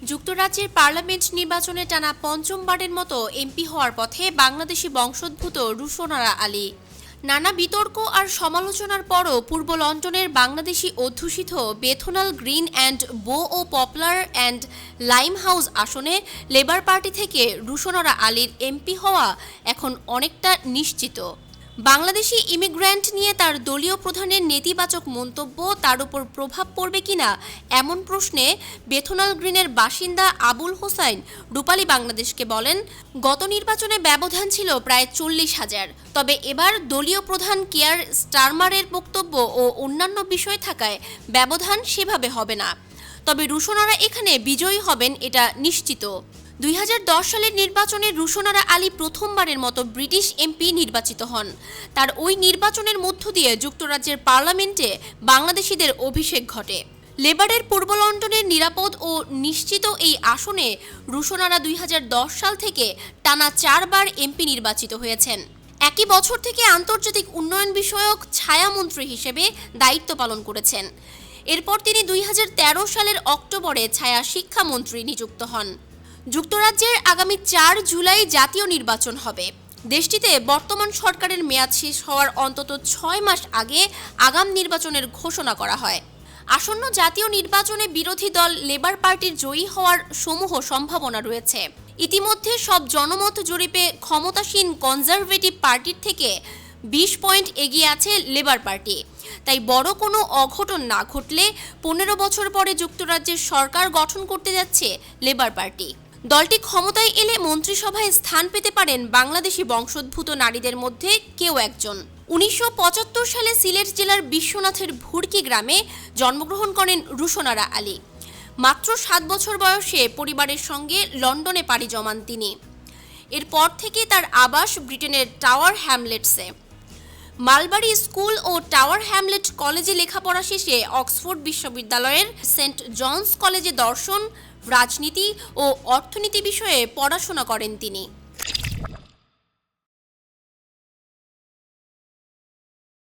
যুক্তরাজ্যের পার্লামেন্ট নির্বাচনে টানা পঞ্চমবারের মতো এমপি হওয়ার পথে বাংলাদেশি বংশোদ্ভূত রুশনারা আলী। নানা বিতর্ক আর সমালোচনার পরও পূর্ব লন্ডনের বাংলাদেশি অধ্যুষিত বেথুনাল গ্রিন অ্যান্ড বো ও পপলার অ্যান্ড লাইম হাউস আসনে লেবার পার্টি থেকে রুশনারা আলীর এমপি হওয়া এখন অনেকটা নিশ্চিত। বাংলাদেশি ইমিগ্র্যান্ট নিয়ে তার দলীয় প্রধানের নেতিবাচক মন্তব্য তার উপর প্রভাব পড়বে কিনা এমন প্রশ্নে বেথুনাল গ্রিনের বাসিন্দা আবুল হোসাইন রূপালী বাংলাদেশকে বলেন, গত নির্বাচনে ব্যবধান ছিল প্রায় 40,000, তবে এবার দলীয় প্রধান কিয়ার স্টারমারের বক্তব্য ও অন্যান্য বিষয় থাকায় ব্যবধান সেভাবে হবে না। তবে রুশনারা এখানে বিজয়ী হবেন এটা নিশ্চিত। 2010 সালের নির্বাচনে রুশনারা আলী প্রথমবারের মতো ব্রিটিশ এমপি নির্বাচিত হন। তার ওই নির্বাচনের মধ্য দিয়ে যুক্তরাজ্যের পার্লামেন্টে বাংলাদেশিদের অভিষেক ঘটে। লেবারের পূর্ব লন্ডনের নিরাপদ ও নিশ্চিত এই আসনে রুশনারা 2010 সাল থেকে টানা 4 বার এমপি নির্বাচিত হয়েছেন। একই বছর থেকে আন্তর্জাতিক উন্নয়ন বিষয়ক ছায়ামন্ত্রী হিসেবে দায়িত্ব পালন করেছেন। এরপর তিনি 2013 সালের অক্টোবরে ছায়া শিক্ষামন্ত্রী নিযুক্ত হন। যুক্তরাজ্যের আগামী 4 জুলাই জাতীয় নির্বাচন হবে। দেশটিতে বর্তমান সরকারের মেয়াদ শেষ হওয়ার অন্তত 6 মাস আগে আগাম নির্বাচনের ঘোষণা করা হয়। আসন্ন জাতীয় নির্বাচনে বিরোধী দল লেবার পার্টির জয়ী হওয়ার সমূহ সম্ভাবনা রয়েছে। ইতিমধ্যে সব জনমত জরিপে ক্ষমতাসীন কনজারভেটিভ পার্টির থেকে 20 পয়েন্ট এগিয়ে আছে লেবার পার্টি। তাই বড় কোনো অঘটন না ঘটলে 15 বছর পরে যুক্তরাজ্যের সরকার গঠন করতে যাচ্ছে লেবার পার্টি। দলটি ক্ষমতায় এলে মন্ত্রিসভায় স্থান পেতে পারেন বাংলাদেশি বংশোদ্ভূত নারীদের মধ্যে কেউ একজন। 1975 সালে সিলেট জেলার বিশ্বনাথের ভুরকি গ্রামে জন্মগ্রহণ করেন রুশনারা আলী। মাত্র 7 বছর বয়সে পরিবারের সঙ্গে লন্ডনে পাড়ি জমান তিনি। এরপর থেকে তার আবাস ব্রিটেনের টাওয়ার হ্যামলেটসে। মালবারি স্কুল ও টাওয়ার হ্যামলেট কলেজে লেখাপড়া শেষে অক্সফোর্ড বিশ্ববিদ্যালয়ের সেন্ট জনস কলেজে দর্শন, রাজনীতি ও অর্থনীতি বিষয়ে পড়াশোনা করেন তিনি।